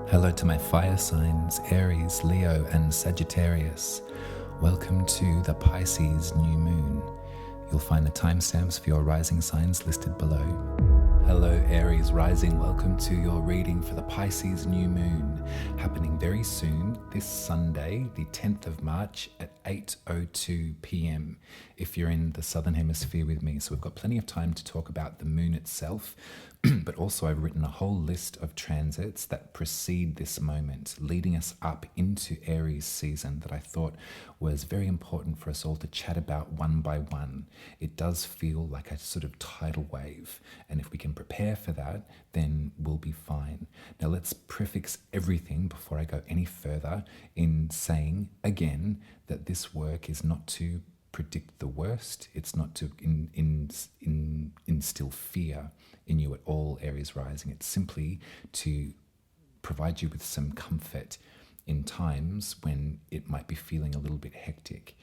Hello to my fire signs, Aries, Leo, and Sagittarius. Welcome to the Pisces new moon. You'll find the timestamps for your rising signs listed below. Hello Aries Rising, welcome to your reading for the Pisces new moon, happening very soon, this Sunday, the 10th of March at 8:02 p.m. if you're in the Southern Hemisphere with me. So we've got plenty of time to talk about the moon itself, but also I've written a whole list of transits that precede this moment, leading us up into Aries season that I thought was very important for us all to chat about one by one. It does feel like a sort of tidal wave, and if we can prepare for that, then we'll be fine. Now let's prefix everything before I go any further in saying again that this work is not to predict the worst. It's not to instill fear in you at all, Aries Rising. It's simply to provide you with some comfort in times when it might be feeling a little bit hectic.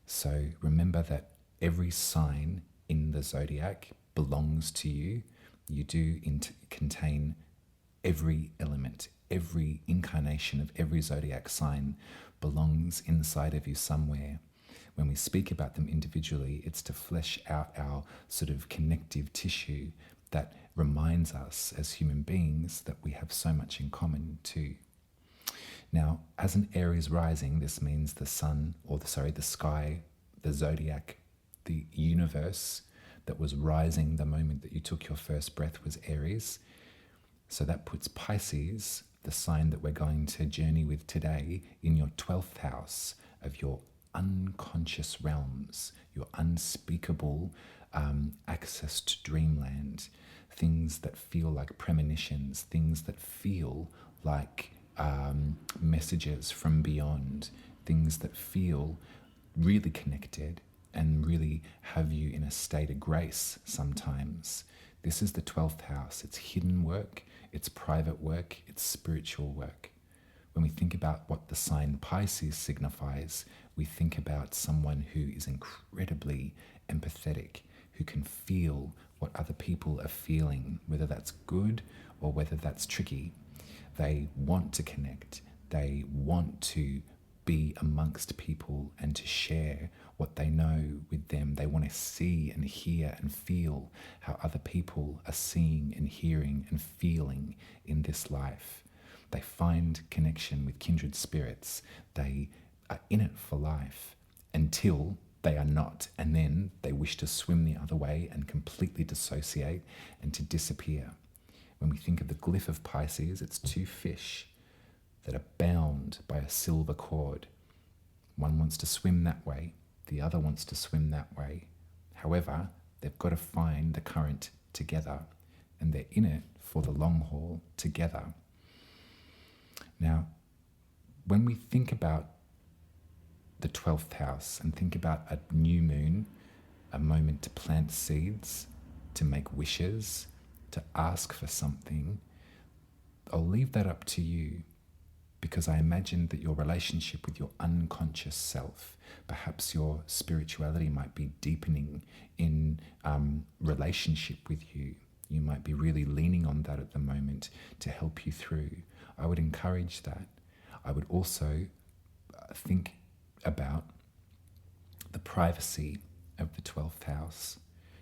So remember that every sign in the zodiac belongs to you. You do contain every element, every incarnation of every zodiac sign belongs inside of you somewhere. When we speak about them individually, it's to flesh out our sort of connective tissue that reminds us as human beings that we have so much in common too. Now, as an Aries rising, this means the sun, the sky, the zodiac, the universe that was rising the moment that you took your first breath was Aries. So that puts Pisces, the sign that we're going to journey with today, in your 12th house of your unconscious realms, your unspeakable access to dreamland, things that feel like premonitions, things that feel like messages from beyond, things that feel really connected and really have you in a state of grace sometimes. This is the 12th house. It's hidden work, it's private work, it's spiritual work. When we think about what the sign Pisces signifies, we think about someone who is incredibly empathetic, who can feel what other people are feeling, whether that's good or whether that's tricky. They want to connect. They want to be amongst people and to share what they know with them. They want to see and hear and feel how other people are seeing and hearing and feeling in this life. They find connection with kindred spirits. They are in it for life until they are not, and then they wish to swim the other way and completely dissociate and to disappear. When we think of the glyph of Pisces, it's two fish that are bound by a silver cord. One wants to swim that way, the other wants to swim that way. However, they've got to find the current together, and they're in it for the long haul together. Now, when we think about the 12th house and think about a new moon, a moment to plant seeds, to make wishes, to ask for something, I'll leave that up to you, because I imagine that your relationship with your unconscious self, perhaps your spirituality might be deepening in relationship with you. You might be really leaning on that at the moment to help you through. I would encourage that. I would also think about the privacy of the 12th house.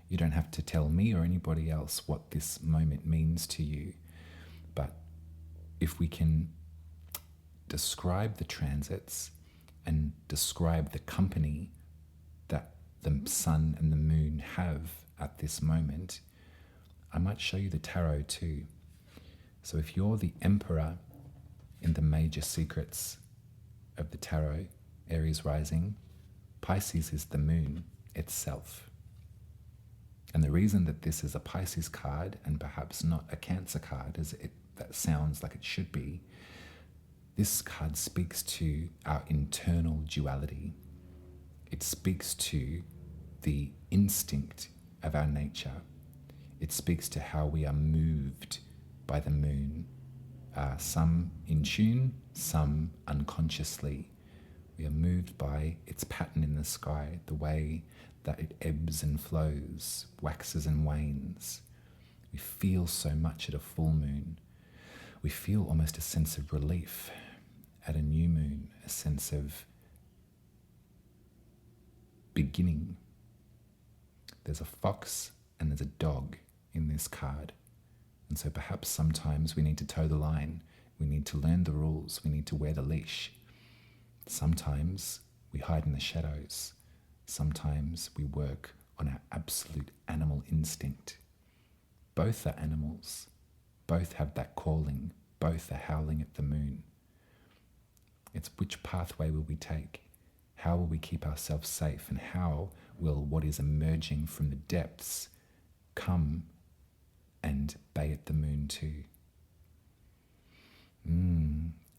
You don't have to tell me or anybody else what this moment means to you, but if we can describe the transits and describe the company that the sun and the moon have at this moment, I might show you the tarot too. So if you're the emperor in the major secrets of the tarot, Aries Rising, Pisces is the moon itself. And the reason that this is a Pisces card and perhaps not a Cancer card, as that sounds like it should be, this card speaks to our internal duality. It speaks to the instinct of our nature. It speaks to how we are moved by the moon, some in tune, some unconsciously. We are moved by its pattern in the sky, the way that it ebbs and flows, waxes and wanes. We feel so much at a full moon. we feel almost a sense of relief at a new moon, a sense of beginning. There's a fox and there's a dog in this card. And so perhaps sometimes we need to toe the line. We need to learn the rules. We need to wear the leash. Sometimes we hide in the shadows. Sometimes we work on our absolute animal instinct. Both are animals. Both have that calling. Both are howling at the moon. It's which pathway will we take? How will we keep ourselves safe? And how will what is emerging from the depths come and bay at the moon too?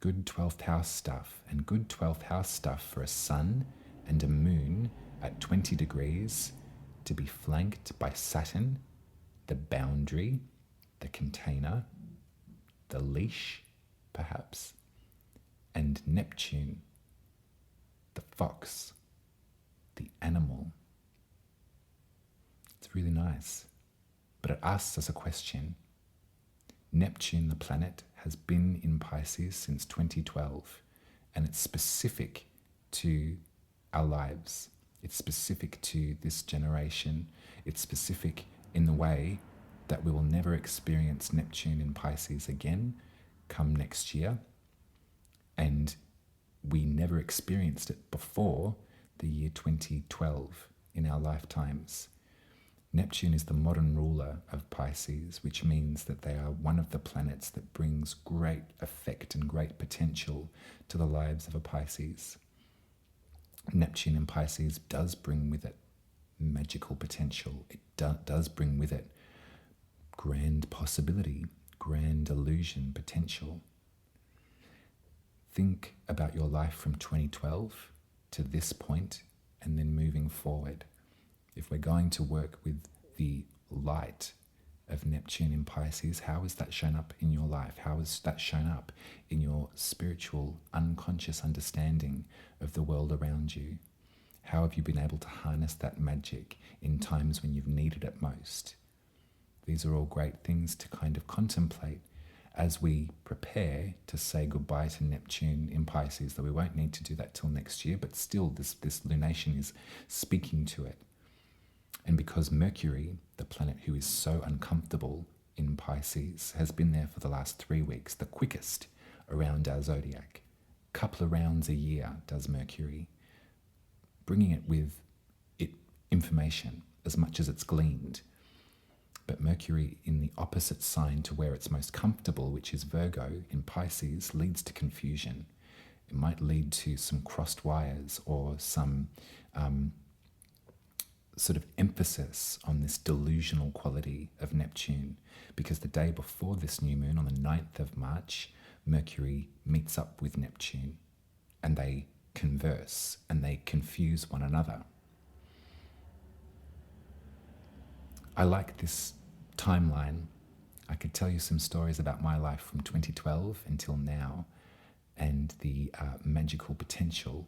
Good 12th house stuff. And good 12th house stuff for a sun and a moon at 20 degrees to be flanked by Saturn, the boundary, the container, the leash, perhaps, and Neptune, the fox, the animal. It's really nice. But it asks us a question. Neptune, the planet, has been in Pisces since 2012, and it's specific to our lives. It's specific to this generation. It's specific in the way that we will never experience Neptune in Pisces again come next year. And we never experienced it before the year 2012 in our lifetimes. Neptune is the modern ruler of Pisces, which means that they are one of the planets that brings great effect and great potential to the lives of a Pisces. Neptune in Pisces does bring with it magical potential. It does bring with it grand possibility, grand illusion potential. Think about your life from 2012 to this point and then moving forward. If we're going to work with the light of Neptune in Pisces, how has that shown up in your life? How has that shown up in your spiritual, unconscious understanding of the world around you? How have you been able to harness that magic in times when you've needed it most? These are all great things to kind of contemplate as we prepare to say goodbye to Neptune in Pisces, though we won't need to do that till next year, but still this lunation is speaking to it. And because Mercury, the planet who is so uncomfortable in Pisces, has been there for the last 3 weeks, the quickest around our zodiac. Couple of rounds a year does Mercury, bringing it with it information as much as it's gleaned. But Mercury in the opposite sign to where it's most comfortable, which is Virgo in Pisces, leads to confusion. It might lead to some crossed wires or some sort of emphasis on this delusional quality of Neptune, because the day before this new moon, on the 9th of March, Mercury meets up with Neptune and they converse and they confuse one another. I like this timeline. I could tell you some stories about my life from 2012 until now and the magical potential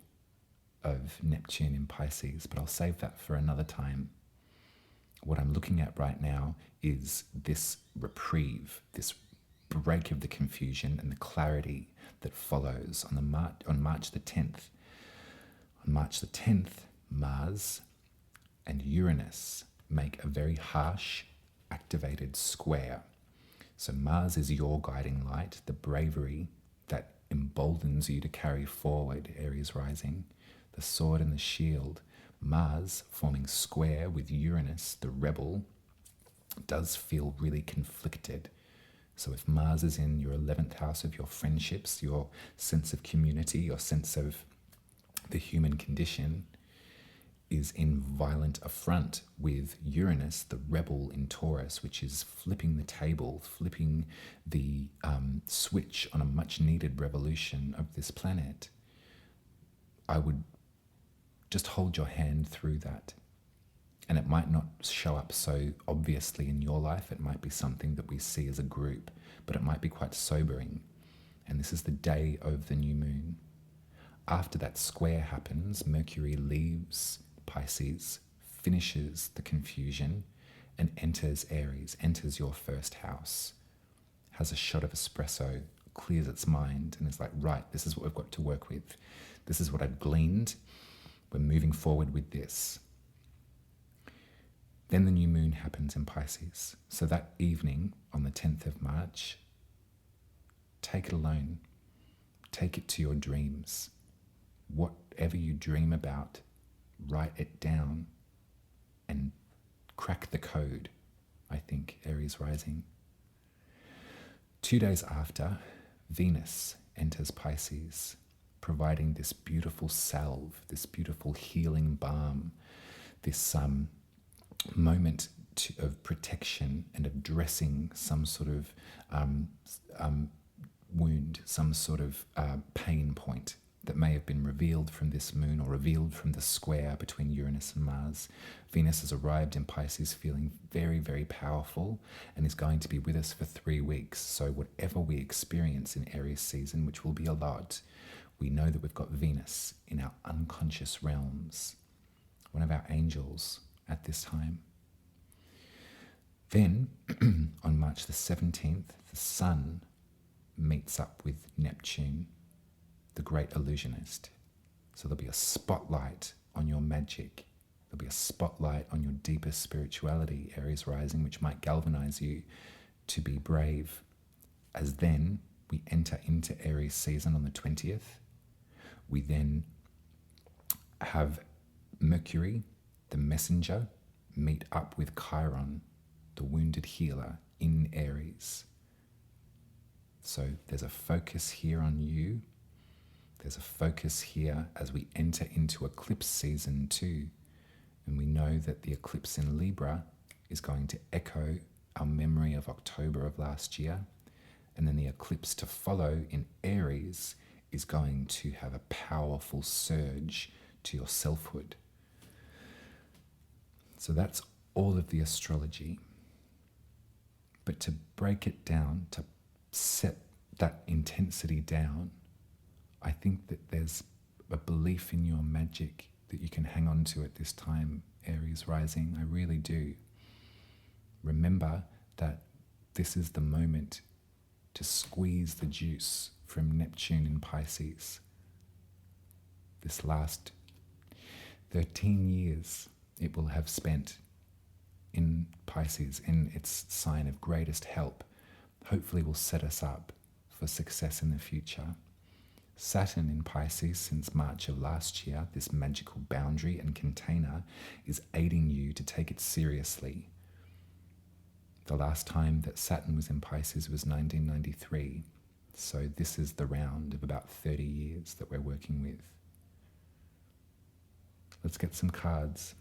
of Neptune in Pisces, but I'll save that for another time. What I'm looking at right now is this reprieve, this break of the confusion and the clarity that follows on March the 10th. On March the 10th, Mars and Uranus make a very harsh, activated square. So Mars is your guiding light, the bravery that emboldens you to carry forward, Aries Rising, the sword and the shield. Mars forming square with Uranus, the rebel, does feel really conflicted. So if Mars is in your 11th house of your friendships, your sense of community, your sense of the human condition, is in violent affront with Uranus, the rebel in Taurus, which is flipping the table, flipping the switch on a much needed revolution of this planet, I would just hold your hand through that. And it might not show up so obviously in your life. It might be something that we see as a group, but it might be quite sobering. And this is the day of the new moon. After that square happens, Mercury leaves Pisces, finishes the confusion, and enters Aries, enters your first house has a shot of espresso, clears its mind, and is like, right, this is what we've got to work with. This is what I've gleaned. We're moving forward with this. Then the new moon happens in Pisces. So that evening on the 10th of March, take it alone. Take it to your dreams. Whatever you dream about, write it down and crack the code, I think, Aries Rising. 2 days after, Venus enters Pisces, providing this beautiful salve, this beautiful healing balm, this moment of protection and of dressing some sort of wound, some sort of pain point that may have been revealed from this moon or revealed from the square between Uranus and Mars. Venus has arrived in Pisces feeling very, very powerful and is going to be with us for 3 weeks. So whatever we experience in Aries season, which will be a lot, we know that we've got Venus in our unconscious realms, one of our angels at this time. Then, on March the 17th, the Sun meets up with Neptune, the great illusionist. So there'll be a spotlight on your magic. There'll be a spotlight on your deepest spirituality, Aries Rising, which might galvanize you to be brave. As then we enter into Aries season on the 20th, we then have Mercury, the messenger, meet up with Chiron, the wounded healer, in Aries. So there's a focus here on you. There's a focus here as we enter into eclipse season too. And we know that the eclipse in Libra is going to echo our memory of October of last year. And then the eclipse to follow in Aries is going to have a powerful surge to your selfhood. So that's all of the astrology. But to break it down, to set that intensity down, I think that there's a belief in your magic that you can hang on to at this time, Aries Rising. I really do. Remember that this is the moment to squeeze the juice from Neptune in Pisces. This last 13 years it will have spent in Pisces, in its sign of greatest help, hopefully will set us up for success in the future. Saturn in Pisces since March of last year, this magical boundary and container, is aiding you to take it seriously. The last time that Saturn was in Pisces was 1993, so this is the round of about 30 years that we're working with. Let's get some cards.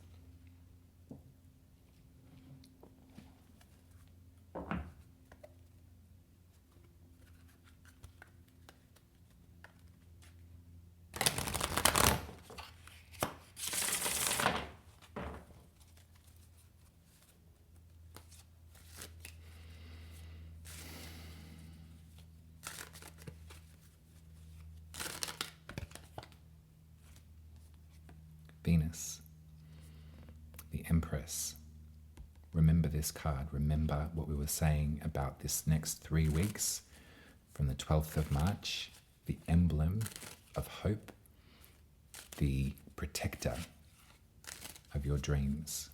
Venus, the Empress. Remember this card. Remember what we were saying about this next 3 weeks from the 12th of March, the emblem of hope, the protector of your dreams.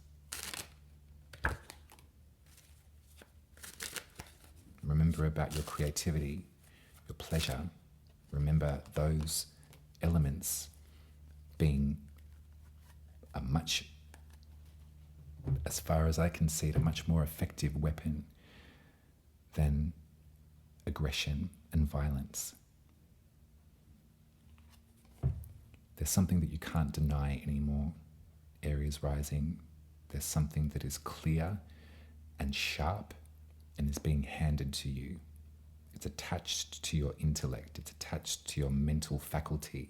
Remember about your creativity, your pleasure. Remember those elements being a much, as far as I can see it, a much more effective weapon than aggression and violence. There's something that you can't deny anymore, Aries Rising. There's something that is clear and sharp and is being handed to you. It's attached to your intellect. It's attached to your mental faculty.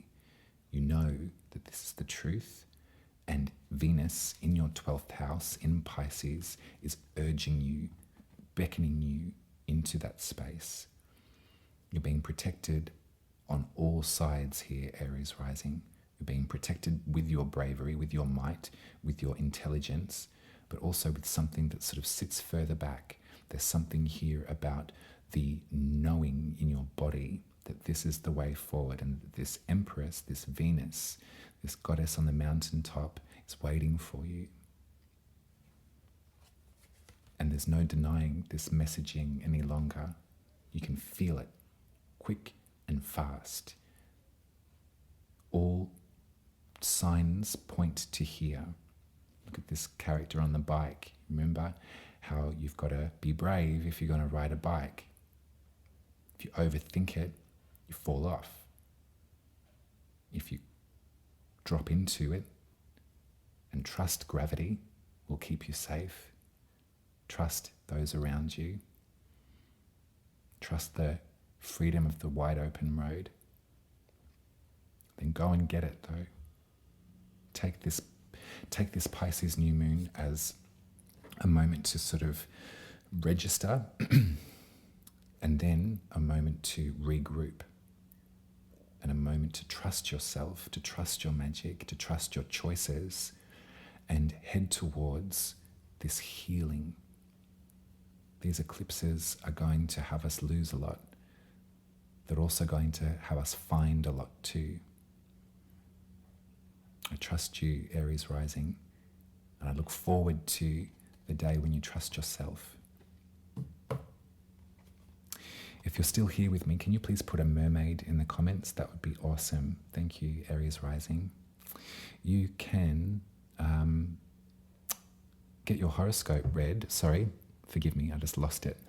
You know that this is the truth. And Venus in your 12th house in Pisces is urging you, beckoning you into that space. You're being protected on all sides here, Aries Rising. You're being protected with your bravery, with your might, with your intelligence, but also with something that sort of sits further back. There's something here about the knowing in your body that this is the way forward, and that this Empress, this Venus, this goddess on the mountaintop is waiting for you. And there's no denying this messaging any longer. You can feel it, quick and fast. All signs point to here. Look at this character on the bike. Remember how you've got to be brave if you're going to ride a bike. If you overthink it, you fall off. If you drop into it and trust gravity will keep you safe, trust those around you, trust the freedom of the wide open road, then go and get it though. Take this Pisces new moon as a moment to sort of register and then a moment to regroup and a moment to trust yourself, to trust your magic, to trust your choices, and head towards this healing. These eclipses are going to have us lose a lot. They're also going to have us find a lot too. I trust you, Aries Rising, and I look forward to the day when you trust yourself. If you're still here with me, can you please put a mermaid in the comments? That would be awesome. Thank you, Aries Rising. You can get your horoscope read. Sorry, forgive me, I just lost it.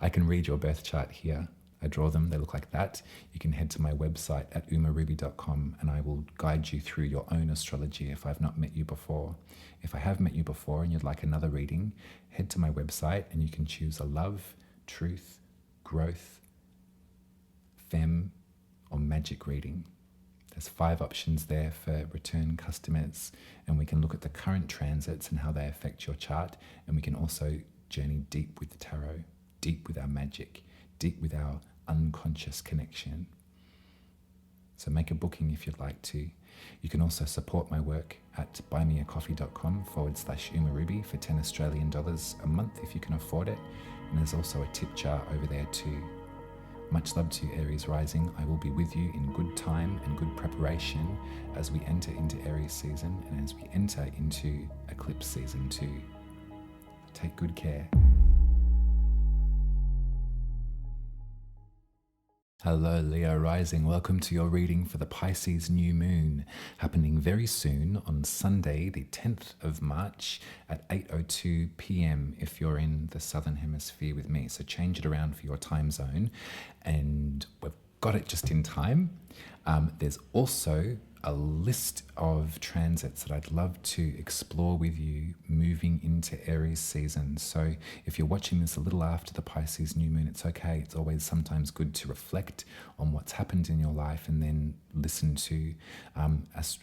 I can read your birth chart here. I draw them, they look like that. You can head to my website at umaruby.com and I will guide you through your own astrology if I've not met you before. If I have met you before and you'd like another reading, head to my website and you can choose a love, truth, growth, femme, or magic reading. There's 5 options there for return customers, and we can look at the current transits and how they affect your chart, and we can also journey deep with the tarot, deep with our magic, deep with our unconscious connection. So make a booking if you'd like to. You can also support my work at buymeacoffee.com/umaruby for $10 a month if you can afford it. And there's also a tip jar over there too. Much love to you, Aries Rising. I will be with you in good time and good preparation as we enter into Aries season and as we enter into eclipse season too. Take good care. Hello, Leo Rising. Welcome to your reading for the Pisces new moon, happening very soon on Sunday, the 10th of March at 8:02 p.m. if you're in the Southern Hemisphere with me. So change it around for your time zone. And we've got it just in time. There's also a list of transits that I'd love to explore with you moving into Aries season. So if you're watching this a little after the Pisces new moon, it's okay. It's always sometimes good to reflect on what's happened in your life and then listen to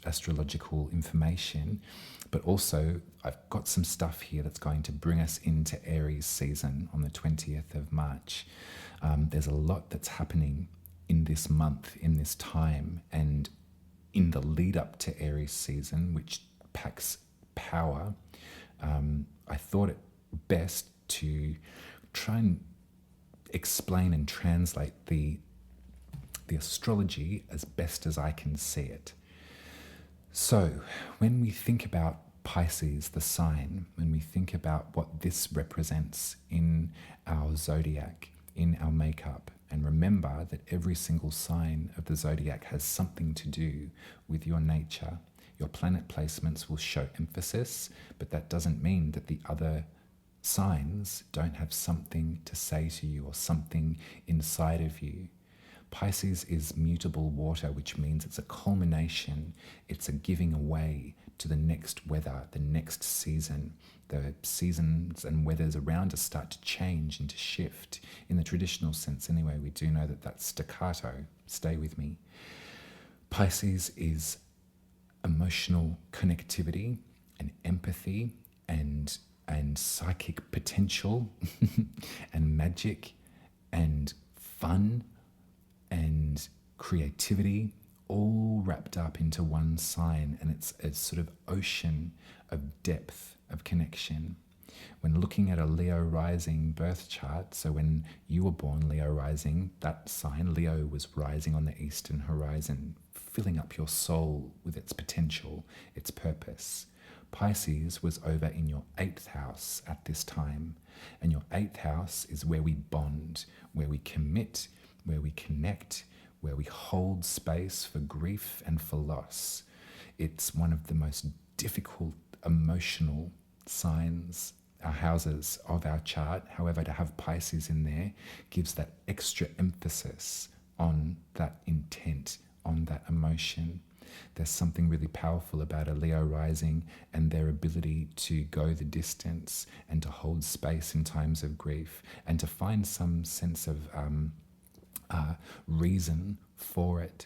astrological information. But also, I've got some stuff here that's going to bring us into Aries season on the 20th of March. There's a lot that's happening in this month, in this time, and in the lead up to Aries season, which packs power. I thought it best to try and explain and translate the astrology as best as I can see it. So when we think about Pisces, the sign, when we think about what this represents in our zodiac, in our makeup, and remember that every single sign of the zodiac has something to do with your nature. Your planet placements will show emphasis, but that doesn't mean that the other signs don't have something to say to you or something inside of you. Pisces is mutable water, which means it's a culmination, it's a giving away to the next weather, the next season. The seasons and weathers around us start to change and to shift. In the traditional sense anyway, we do know that that's staccato. Stay with me. Pisces is emotional connectivity and empathy and psychic potential and magic and fun and creativity, all wrapped up into one sign, and it's a sort of ocean of depth, of connection. When looking at a Leo rising birth chart, so when you were born Leo rising, that sign, Leo, was rising on the eastern horizon, filling up your soul with its potential, its purpose. Pisces was over in your 8th house at this time, and your 8th house is where we bond, where we commit, where we connect, where we hold space for grief and for loss. It's one of the most difficult emotional signs, our houses of our chart. However, to have Pisces in there gives that extra emphasis on that intent, on that emotion. There's something really powerful about a Leo rising and their ability to go the distance and to hold space in times of grief and to find some sense of reason for it.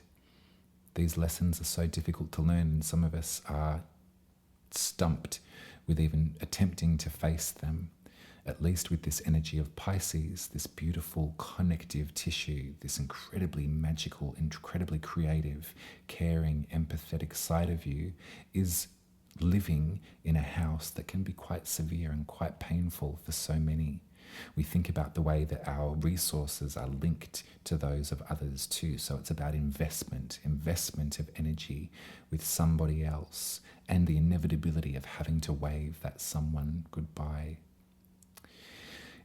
These lessons are so difficult to learn, and some of us are stumped with even attempting to face them. At least with this energy of Pisces, this beautiful connective tissue, this incredibly magical, incredibly creative, caring, empathetic side of you is living in a house that can be quite severe and quite painful for so many. We think about the way that our resources are linked to those of others too. So it's about investment of energy with somebody else, and the inevitability of having to wave that someone goodbye.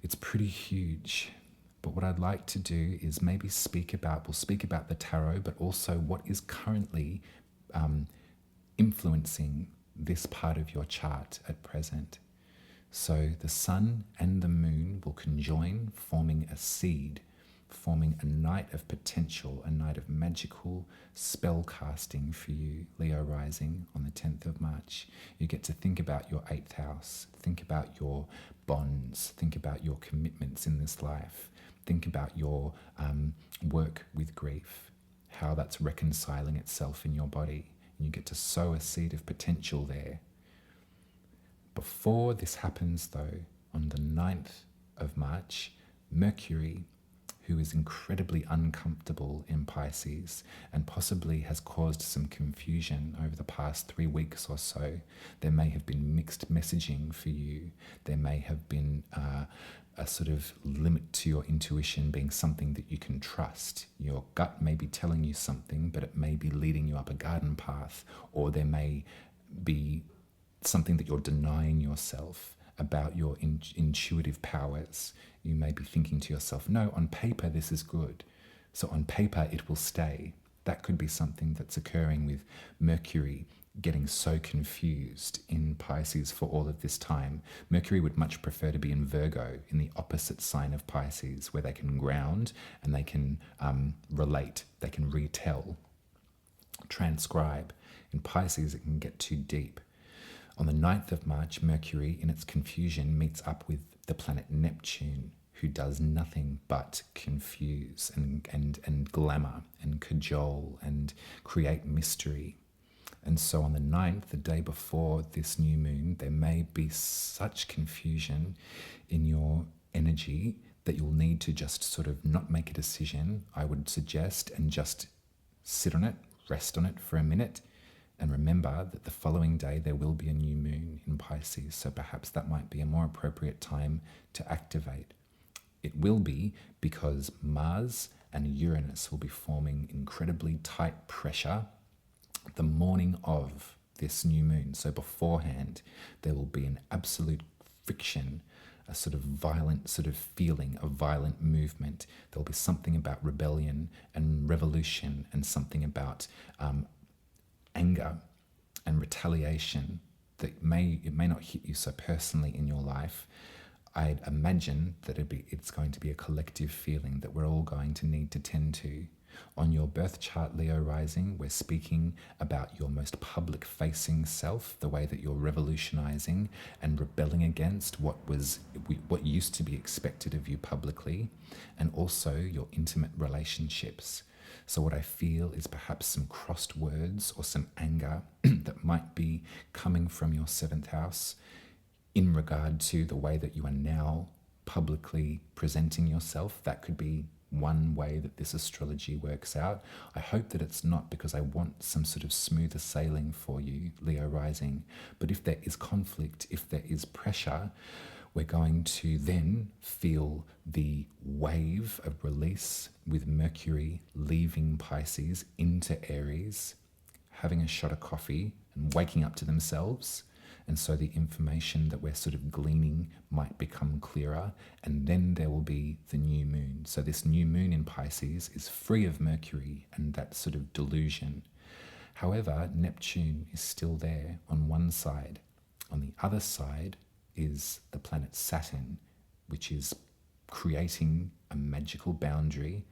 It's pretty huge. But what I'd like to do is maybe we'll speak about the tarot, but also what is currently influencing this part of your chart at present. So the sun and the moon will conjoin, forming a seed, forming a night of potential, a night of magical spell casting for you, Leo rising, on the 10th of March. You get to think about your 8th house, think about your bonds, think about your commitments in this life, think about your work with grief, how that's reconciling itself in your body. And you get to sow a seed of potential there. Before this happens, though, on the 9th of March, Mercury, who is incredibly uncomfortable in Pisces and possibly has caused some confusion over the past 3 weeks or so. There may have been mixed messaging for you. There may have been a sort of limit to your intuition being something that you can trust. Your gut may be telling you something, but it may be leading you up a garden path, or there may be something that you're denying yourself about your intuitive powers. You may be thinking to yourself, no, on paper this is good, so on paper it will stay. That could be something that's occurring with Mercury getting so confused in Pisces for all of this time. Mercury would much prefer to be in Virgo, in the opposite sign of Pisces, where they can ground and they can relate, they can retell, transcribe. In Pisces it can get too deep. On the 9th of March, Mercury, in its confusion, meets up with the planet Neptune, who does nothing but confuse and glamour and cajole and create mystery. And so on the 9th, the day before this new moon, there may be such confusion in your energy that you'll need to just sort of not make a decision, I would suggest, and just sit on it, rest on it for a minute. And remember that the following day there will be a new moon in Pisces, so perhaps that might be a more appropriate time to activate. It will be because Mars and Uranus will be forming incredibly tight pressure the morning of this new moon. So beforehand, there will be an absolute friction, a sort of violent sort of feeling, a violent movement. There'll be something about rebellion and revolution and something about anger and retaliation that it may not hit you so personally in your life. I'd imagine that it's going to be a collective feeling that we're all going to need to tend to. On your birth chart, Leo rising, we're speaking about your most public facing self, the way that you're revolutionizing and rebelling against what used to be expected of you publicly, and also your intimate relationships. So what I feel is perhaps some crossed words or some anger that might be coming from your 7th house in regard to the way that you are now publicly presenting yourself. That could be one way that this astrology works out. I hope that it's not because I want some sort of smoother sailing for you, Leo rising. But if there is conflict, if there is pressure, we're going to then feel the wave of release with Mercury leaving Pisces into Aries, having a shot of coffee and waking up to themselves. And so the information that we're sort of gleaning might become clearer. And then there will be the new moon. So this new moon in Pisces is free of Mercury and that sort of delusion. However, Neptune is still there on one side. On the other side is the planet Saturn, which is creating a magical boundary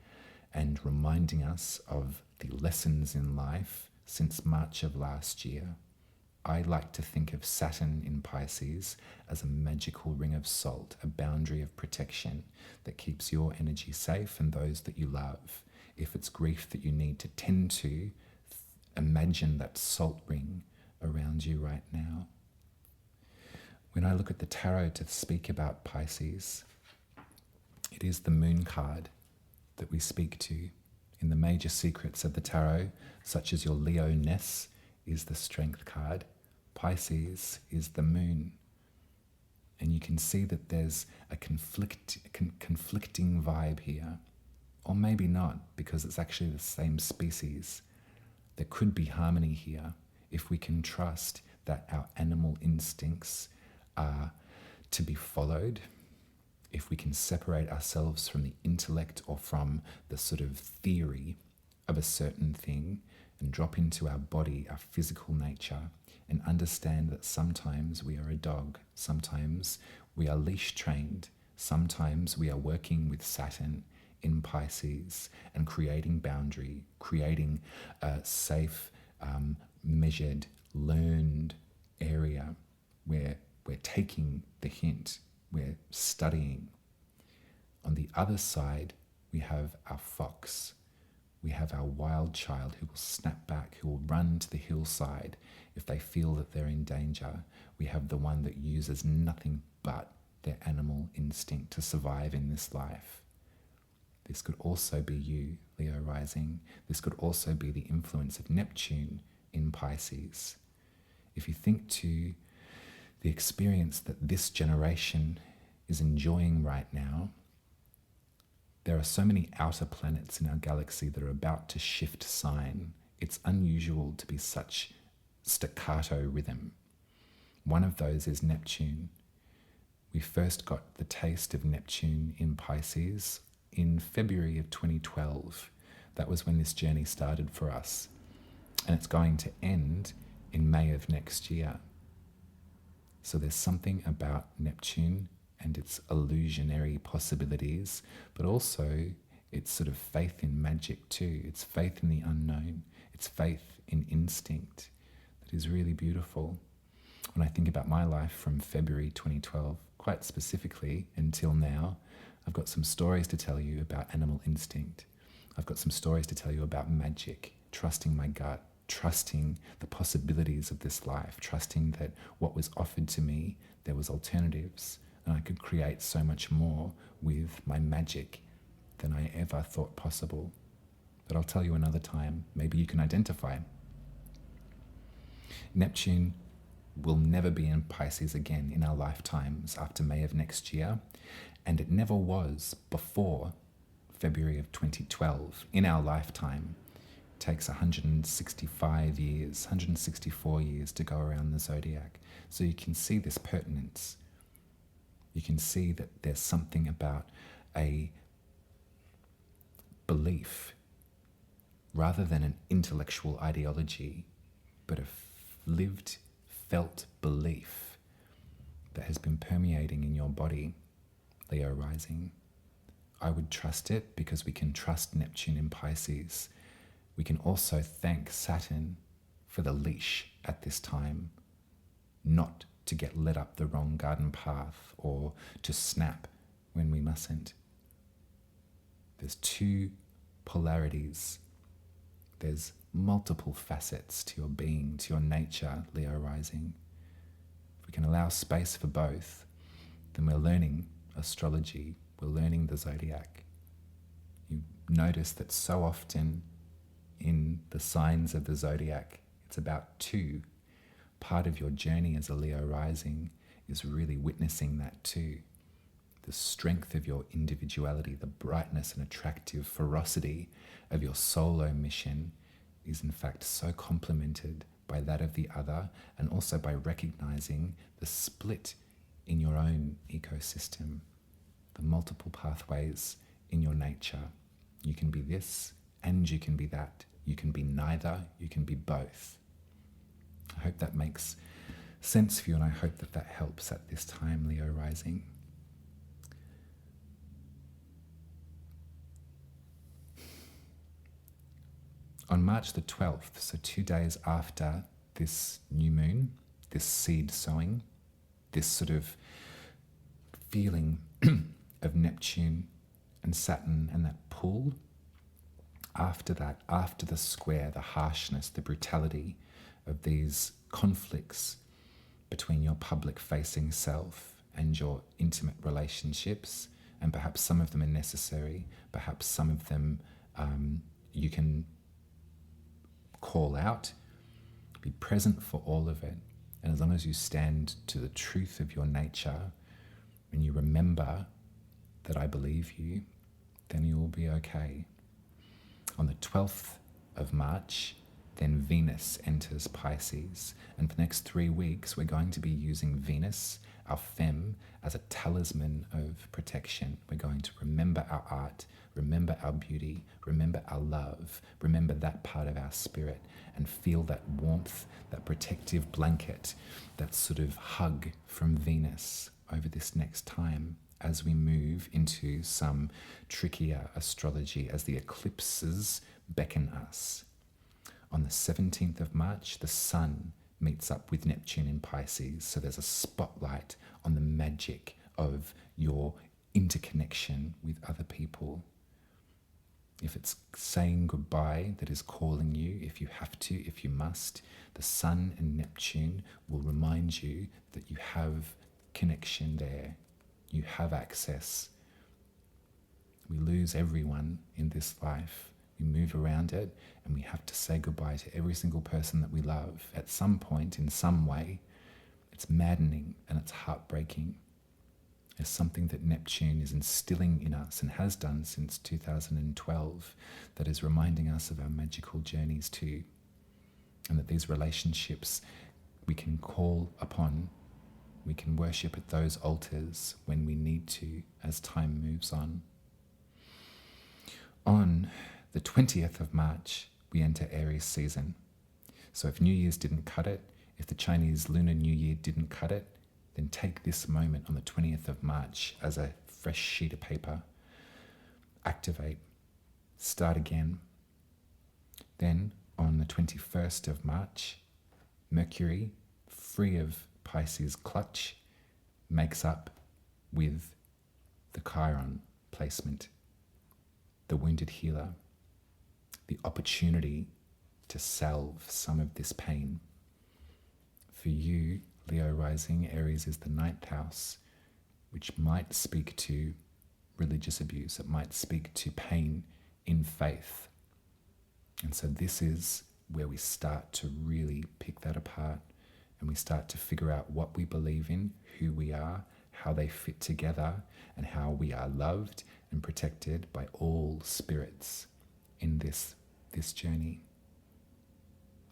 and reminding us of the lessons in life since March of last year. I like to think of Saturn in Pisces as a magical ring of salt, a boundary of protection that keeps your energy safe and those that you love. If it's grief that you need to tend to, imagine that salt ring around you right now. When I look at the tarot to speak about Pisces, it is the moon card that we speak to. In the major secrets of the tarot, such as your Leo-ness, is the strength card. Pisces is the moon. And you can see that there's a conflicting vibe here. Or maybe not, because it's actually the same species. There could be harmony here if we can trust that our animal instincts are to be followed, if we can separate ourselves from the intellect or from the sort of theory of a certain thing and drop into our body, our physical nature, and understand that sometimes we are a dog, sometimes we are leash trained, sometimes we are working with Saturn in Pisces and creating boundary, creating a safe, measured, learned area where we're taking the hint, we're studying. On the other side, we have our fox. We have our wild child who will snap back, who will run to the hillside if they feel that they're in danger. We have the one that uses nothing but their animal instinct to survive in this life. This could also be you, Leo rising. This could also be the influence of Neptune in Pisces. If you think to the experience that this generation is enjoying right now, there are so many outer planets in our galaxy that are about to shift sign. It's unusual to be such staccato rhythm. One of those is Neptune. We first got the taste of Neptune in Pisces in February of 2012. That was when this journey started for us. And it's going to end in May of next year. So there's something about Neptune and its illusionary possibilities, but also its sort of faith in magic too. It's faith in the unknown. It's faith in instinct that is really beautiful. When I think about my life from February 2012, quite specifically until now, I've got some stories to tell you about animal instinct. I've got some stories to tell you about magic, trusting my gut, trusting the possibilities of this life, trusting that what was offered to me, there was alternatives, and I could create so much more with my magic than I ever thought possible. But I'll tell you another time, maybe you can identify. Neptune will never be in Pisces again in our lifetimes after May of next year, and it never was before February of 2012 in our lifetime. It takes 165 years, 164 years to go around the zodiac. So you can see this pertinence. You can see that there's something about a belief rather than an intellectual ideology, but a lived, felt belief that has been permeating in your body, Leo rising. I would trust it because we can trust Neptune in Pisces. We can also thank Saturn for the leash at this time, not to get led up the wrong garden path or to snap when we mustn't. There's two polarities. There's multiple facets to your being, to your nature, Leo rising. If we can allow space for both, then we're learning astrology, we're learning the zodiac. You notice that so often in the signs of the zodiac, it's about two. Part of your journey as a Leo rising is really witnessing that too. The strength of your individuality, the brightness and attractive ferocity of your solo mission is in fact so complemented by that of the other, and also by recognizing the split in your own ecosystem, the multiple pathways in your nature. You can be this and you can be that. You can be neither, you can be both. I hope that makes sense for you, and I hope that that helps at this time, Leo rising. On March the 12th, so 2 days after this new moon, this seed sowing, this sort of feeling of Neptune and Saturn and that pull, after that, after the square, the harshness, the brutality of these conflicts between your public-facing self and your intimate relationships, and perhaps some of them are necessary, perhaps some of them you can call out, be present for all of it. And as long as you stand to the truth of your nature, and you remember that I believe you, then you will be okay. On the 12th of March, then Venus enters Pisces. And for the next 3 weeks, we're going to be using Venus, our femme, as a talisman of protection. We're going to remember our art, remember our beauty, remember our love, remember that part of our spirit, and feel that warmth, that protective blanket, that sort of hug from Venus over this next time as we move into some trickier astrology, as the eclipses beckon us. On the 17th of March, the Sun meets up with Neptune in Pisces, so there's a spotlight on the magic of your interconnection with other people. If it's saying goodbye that is calling you, if you have to, if you must, the Sun and Neptune will remind you that you have connection there. You have access. We lose everyone in this life. We move around it, and we have to say goodbye to every single person that we love at some point, in some way. It's maddening and it's heartbreaking. It's something that Neptune is instilling in us and has done since 2012, that is reminding us of our magical journeys too, and that these relationships we can call upon. We can worship at those altars when we need to, as time moves on. On the 20th of March, we enter Aries season. So if New Year's didn't cut it, if the Chinese Lunar New Year didn't cut it, then take this moment on the 20th of March as a fresh sheet of paper. Activate. Start again. Then on the 21st of March, Mercury, free of Pisces clutch, makes up with the Chiron placement, the wounded healer, the opportunity to salve some of this pain. For you, Leo rising, Aries is the 9th house, which might speak to religious abuse. It might speak to pain in faith. And so this is where we start to really pick that apart, and we start to figure out what we believe in, who we are, how they fit together, and how we are loved and protected by all spirits in this journey.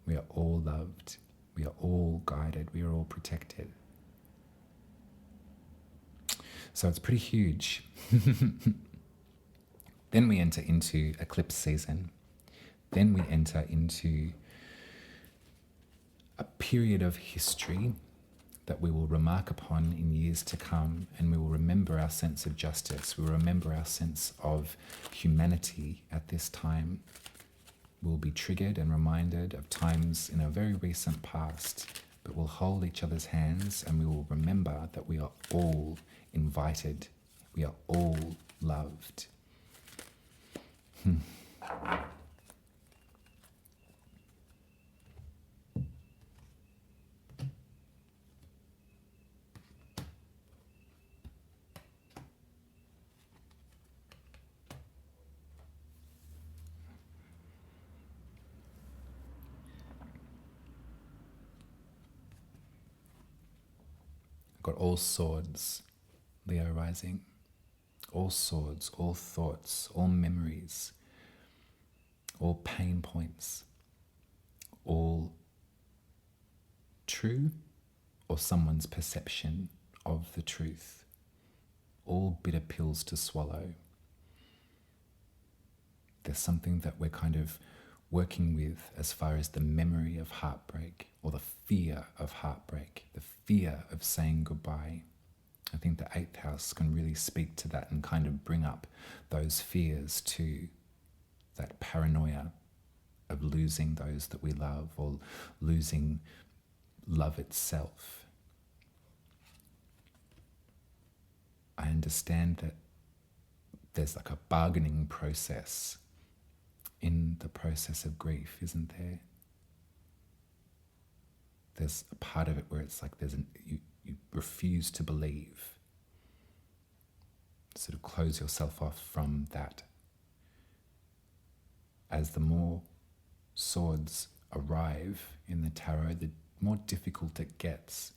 We are all loved. We are all guided. We are all protected. So it's pretty huge. Then we enter into eclipse season. Then we enter into a period of history that we will remark upon in years to come, and we will remember our sense of justice. We will remember our sense of humanity at this time. We'll be triggered and reminded of times in our very recent past, but we'll hold each other's hands, and we will remember that we are all invited. We are all loved. I've got all swords, Leo rising. All swords, all thoughts, all memories, all pain points, all true or someone's perception of the truth, all bitter pills to swallow. There's something that we're kind of working with as far as the memory of heartbreak or the fear of heartbreak, the fear of saying goodbye. I think the 8th house can really speak to that and kind of bring up those fears to that paranoia of losing those that we love or losing love itself. I understand that there's like a bargaining process in the process of grief, isn't there? There's a part of it where it's like you refuse to believe. Sort of close yourself off from that. As the more swords arrive in the tarot, the more difficult it gets.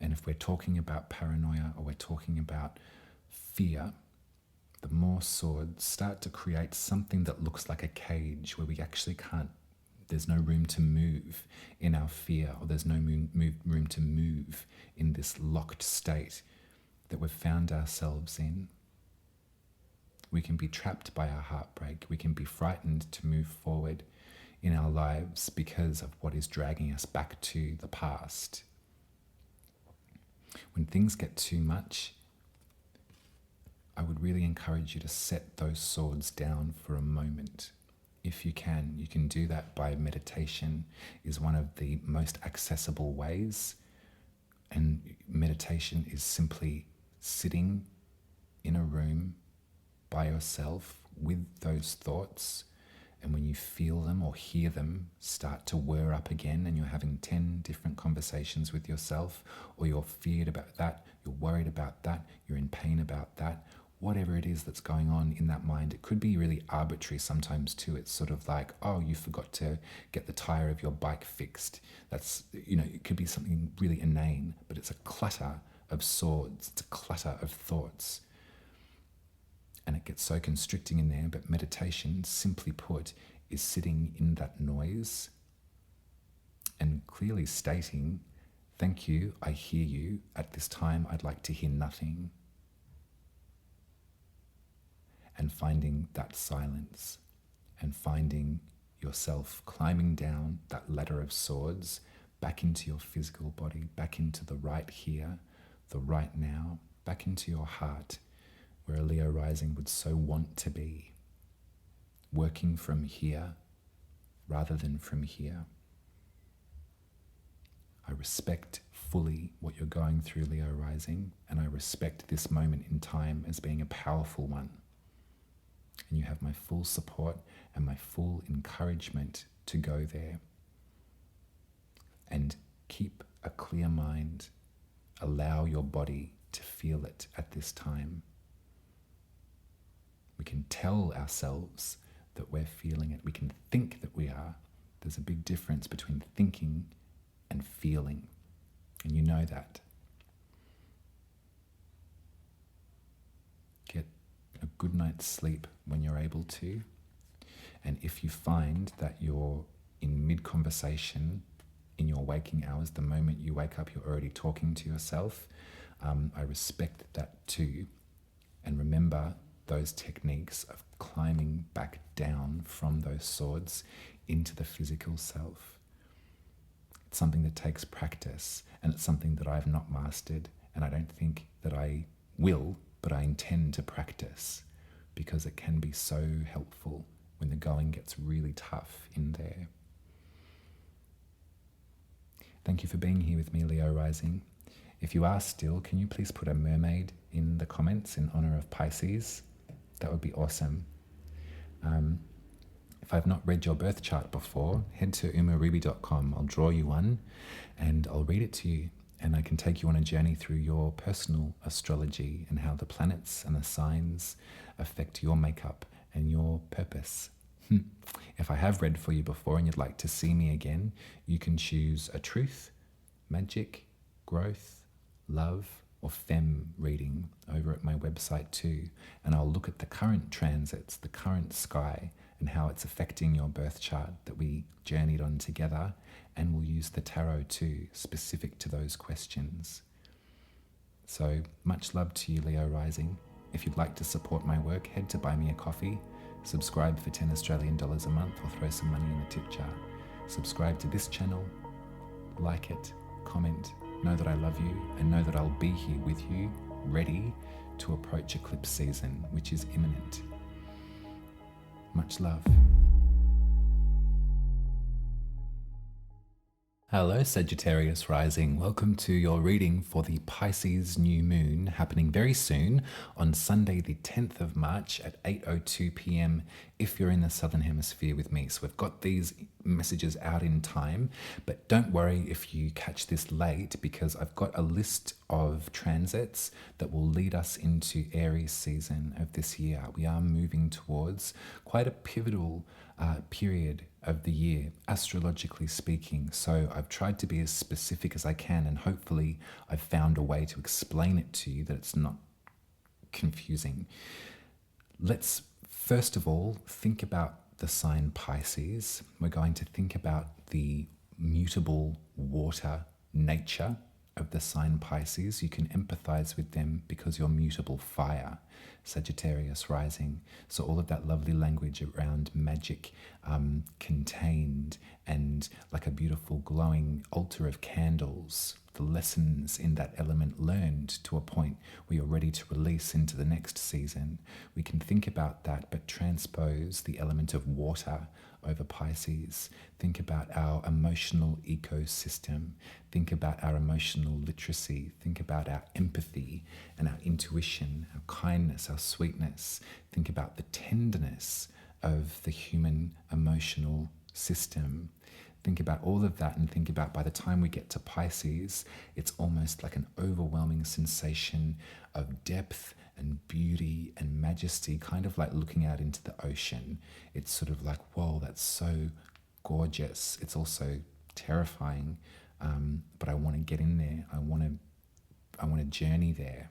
And if we're talking about paranoia or we're talking about fear, the more swords start to create something that looks like a cage where we actually can't, there's no room to move in our fear, or there's no room to move in this locked state that we've found ourselves in. We can be trapped by our heartbreak. We can be frightened to move forward in our lives because of what is dragging us back to the past. When things get too much, I would really encourage you to set those swords down for a moment. If you can do that by meditation. Is one of the most accessible ways. And meditation is simply sitting in a room by yourself with those thoughts, and when you feel them or hear them start to whir up again and you're having 10 different conversations with yourself, or you're feared about that, you're worried about that, you're in pain about that, whatever it is that's going on in that mind. It could be really arbitrary sometimes too. It's sort of like, oh, you forgot to get the tire of your bike fixed. That's, it could be something really inane, but it's a clutter of swords. It's a clutter of thoughts. And it gets so constricting in there. But meditation, simply put, is sitting in that noise and clearly stating, thank you, I hear you. At this time, I'd like to hear nothing. And finding that silence and finding yourself climbing down that ladder of swords back into your physical body, back into the right here, the right now, back into your heart, where a Leo rising would so want to be, working from here rather than from here. I respect fully what you're going through, Leo rising, and I respect this moment in time as being a powerful one. And you have my full support and my full encouragement to go there. And keep a clear mind. Allow your body to feel it at this time. We can tell ourselves that we're feeling it. We can think that we are. There's a big difference between thinking and feeling. And you know that. Get a good night's sleep when you're able to. And if you find that you're in mid-conversation in your waking hours, the moment you wake up, you're already talking to yourself, I respect that too. And remember those techniques of climbing back down from those swords into the physical self. It's something that takes practice, and it's something that I've not mastered, and I don't think that I will, but I intend to practice, because it can be so helpful when the going gets really tough in there. Thank you for being here with me, Leo rising. If you are still, can you please put a mermaid in the comments in honor of Pisces? That would be awesome. If I've not read your birth chart before, head to umaruby.com. I'll draw you one and I'll read it to you. And I can take you on a journey through your personal astrology and how the planets and the signs affect your makeup and your purpose. If I have read for you before and you'd like to see me again, you can choose a truth, magic, growth, love or fem reading over at my website too, and I'll look at the current transits, the current sky, and how it's affecting your birth chart that we journeyed on together, and we'll use the tarot too, specific to those questions. So much love to you, Leo Rising. If you'd like to support my work, head to Buy Me a Coffee, subscribe for 10 Australian dollars a month, or throw some money in the tip jar. Subscribe to this channel, like it, comment, know that I love you, and know that I'll be here with you, ready to approach eclipse season, which is imminent. Much love. Hello, Sagittarius Rising. Welcome to your reading for the Pisces new moon happening very soon on Sunday, the 10th of March at 8:02 p.m. if you're in the Southern Hemisphere with me. So we've got these messages out in time, but don't worry if you catch this late, because I've got a list of transits that will lead us into Aries season of this year. We are moving towards quite a pivotal period of the year, astrologically speaking. So I've tried to be as specific as I can, and hopefully I've found a way to explain it to you that it's not confusing. Let's first of all think about the sign Pisces. We're going to think about the mutable water nature of the sign Pisces. You can empathize with them because you're mutable fire, Sagittarius rising. So all of that lovely language around magic contained, and like a beautiful glowing altar of candles, the lessons in that element learned to a point where you're ready to release into the next season. We can think about that, but transpose the element of water over Pisces. Think about our emotional ecosystem. Think about our emotional literacy. Think about our empathy and our intuition, our kindness, our sweetness. Think about the tenderness of the human emotional system. Think about all of that, and think about by the time we get to Pisces, it's almost like an overwhelming sensation of depth and beauty and majesty, kind of like looking out into the ocean. It's sort of like, whoa, that's so gorgeous. It's also terrifying, but I want to get in there. I want to journey there.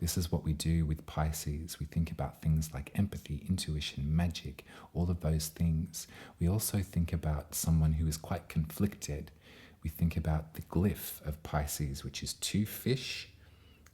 This is what we do with Pisces. We think about things like empathy, intuition, magic, all of those things. We also think about someone who is quite conflicted. We think about the glyph of Pisces, which is two fish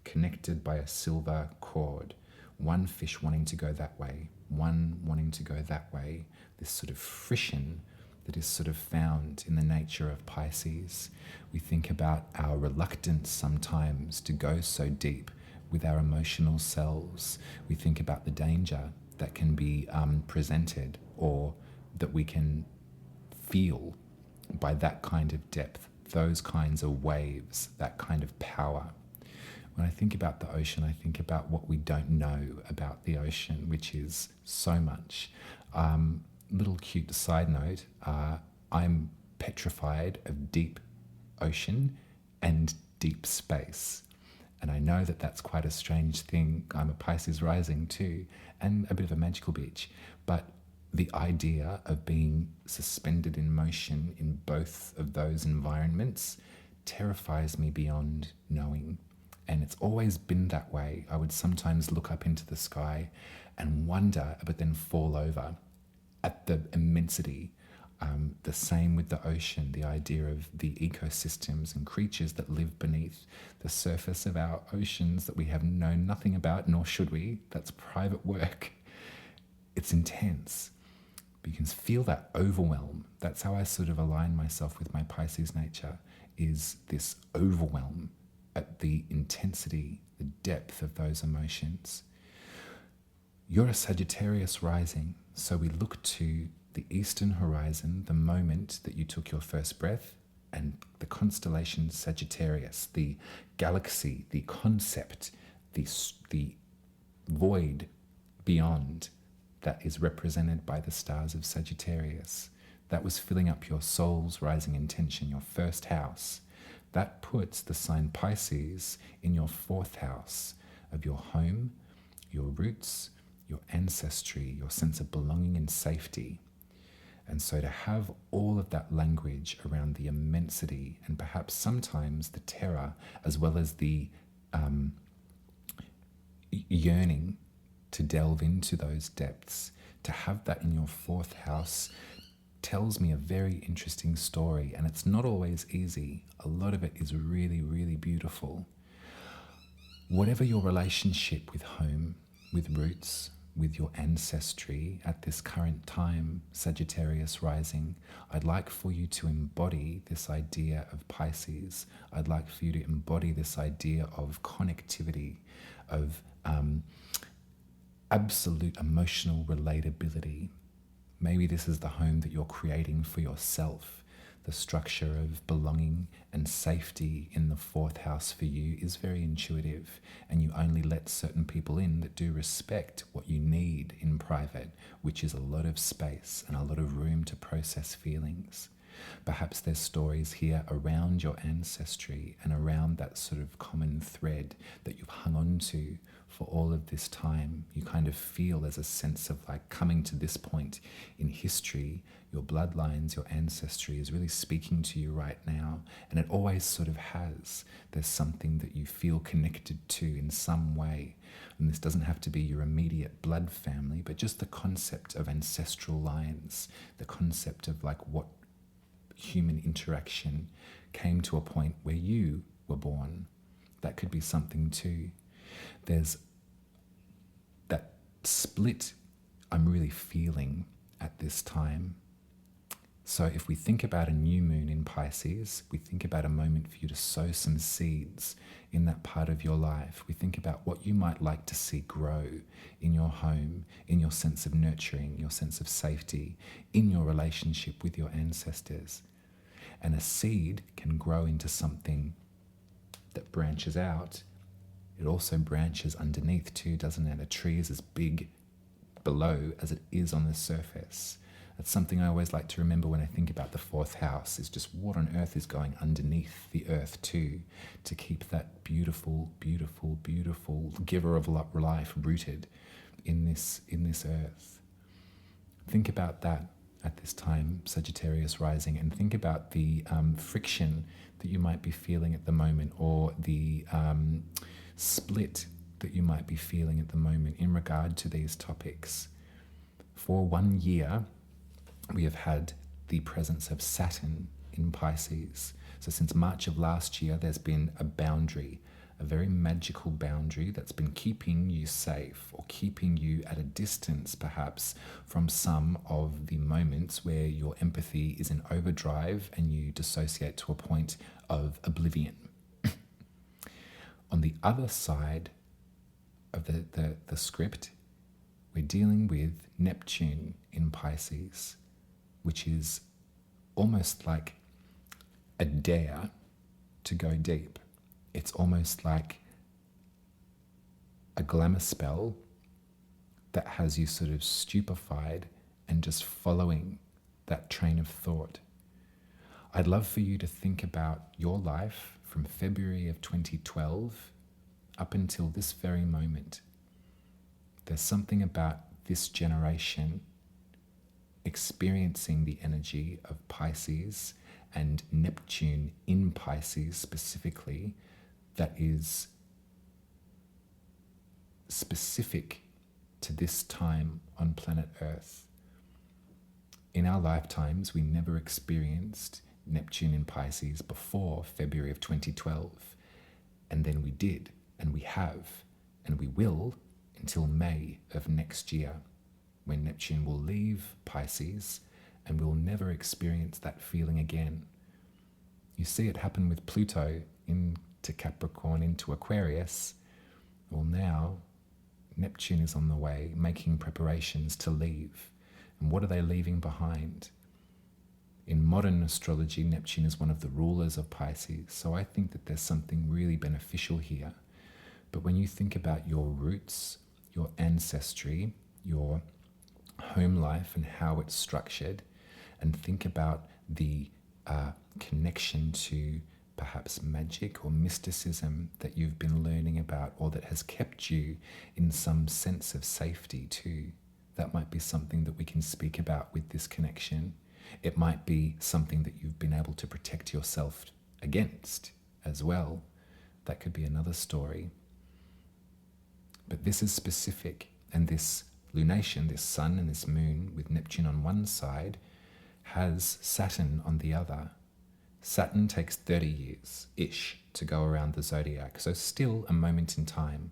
connected by a silver cord. One fish wanting to go that way, one wanting to go that way. This sort of friction that is sort of found in the nature of Pisces. We think about our reluctance sometimes to go so deep with our emotional selves. We think about the danger that can be presented, or that we can feel by that kind of depth, those kinds of waves, that kind of power. When I think about the ocean, I think about what we don't know about the ocean, which is so much. Little cute side note, I'm petrified of deep ocean and deep space. And I know that that's quite a strange thing. I'm a Pisces rising too, and a bit of a magical bitch. But the idea of being suspended in motion in both of those environments terrifies me beyond knowing. And it's always been that way. I would sometimes look up into the sky and wonder, but then fall over at the immensity. The same with the ocean, the idea of the ecosystems and creatures that live beneath the surface of our oceans that we have known nothing about, nor should we. That's private work. It's intense. But you can feel that overwhelm. That's how I sort of align myself with my Pisces nature, is this overwhelm at the intensity, the depth of those emotions. You're a Sagittarius rising, so we look to the eastern horizon, the moment that you took your first breath, and the constellation Sagittarius, the galaxy, the concept, the void beyond that is represented by the stars of Sagittarius. That was filling up your soul's rising intention, your first house. That puts the sign Pisces in your fourth house of your home, your roots, your ancestry, your sense of belonging and safety. And so to have all of that language around the immensity and perhaps sometimes the terror, as well as the yearning to delve into those depths, to have that in your fourth house tells me a very interesting story. And it's not always easy. A lot of it is really, really beautiful. Whatever your relationship with home, with roots, with your ancestry at this current time, Sagittarius rising, I'd like for you to embody this idea of Pisces. I'd like for you to embody this idea of connectivity, of absolute emotional relatability. Maybe this is the home that you're creating for yourself. The structure of belonging and safety in the fourth house for you is very intuitive, and you only let certain people in that do respect what you need in private, which is a lot of space and a lot of room to process feelings. Perhaps there's stories here around your ancestry and around that sort of common thread that you've hung on to for all of this time. You kind of feel there's a sense of like coming to this point in history, your bloodlines, your ancestry is really speaking to you right now. And it always sort of has. There's something that you feel connected to in some way. And this doesn't have to be your immediate blood family, but just the concept of ancestral lines, the concept of like what human interaction came to a point where you were born. That could be something too. There's that split I'm really feeling at this time. So if we think about a new moon in Pisces, we think about a moment for you to sow some seeds in that part of your life. We think about what you might like to see grow in your home, in your sense of nurturing, your sense of safety, in your relationship with your ancestors. And a seed can grow into something that branches out. It also branches underneath too, doesn't it? A tree is as big below as it is on the surface. That's something I always like to remember when I think about the fourth house, is just what on earth is going underneath the earth too, to keep that beautiful, beautiful, beautiful giver of life rooted in this earth. Think about that at this time, Sagittarius rising, and think about the friction that you might be feeling at the moment, or the split that you might be feeling at the moment in regard to these topics. For 1 year, we have had the presence of Saturn in Pisces. So since March of last year, there's been a boundary, a very magical boundary that's been keeping you safe, or keeping you at a distance perhaps from some of the moments where your empathy is in overdrive and you dissociate to a point of oblivion. On the other side of the script, we're dealing with Neptune in Pisces, which is almost like a dare to go deep. It's almost like a glamour spell that has you sort of stupefied and just following that train of thought. I'd love for you to think about your life from February of 2012 up until this very moment. There's something about this generation experiencing the energy of Pisces and Neptune in Pisces specifically that is specific to this time on planet Earth. In our lifetimes, we never experienced Neptune in Pisces before February of 2012. And then we did, and we have, and we will until May of next year, when Neptune will leave Pisces and we'll never experience that feeling again. You see it happen with Pluto into Capricorn, into Aquarius. Well, now Neptune is on the way, making preparations to leave. And what are they leaving behind? In modern astrology, Neptune is one of the rulers of Pisces, so I think that there's something really beneficial here. But when you think about your roots, your ancestry, your home life and how it's structured, and think about the connection to perhaps magic or mysticism that you've been learning about, or that has kept you in some sense of safety too. That might be something that we can speak about with this connection. It might be something that you've been able to protect yourself against as well. That could be another story. But this is specific, and this lunation, this sun and this moon with Neptune on one side, has Saturn on the other. Saturn takes 30 years-ish to go around the zodiac, so still a moment in time.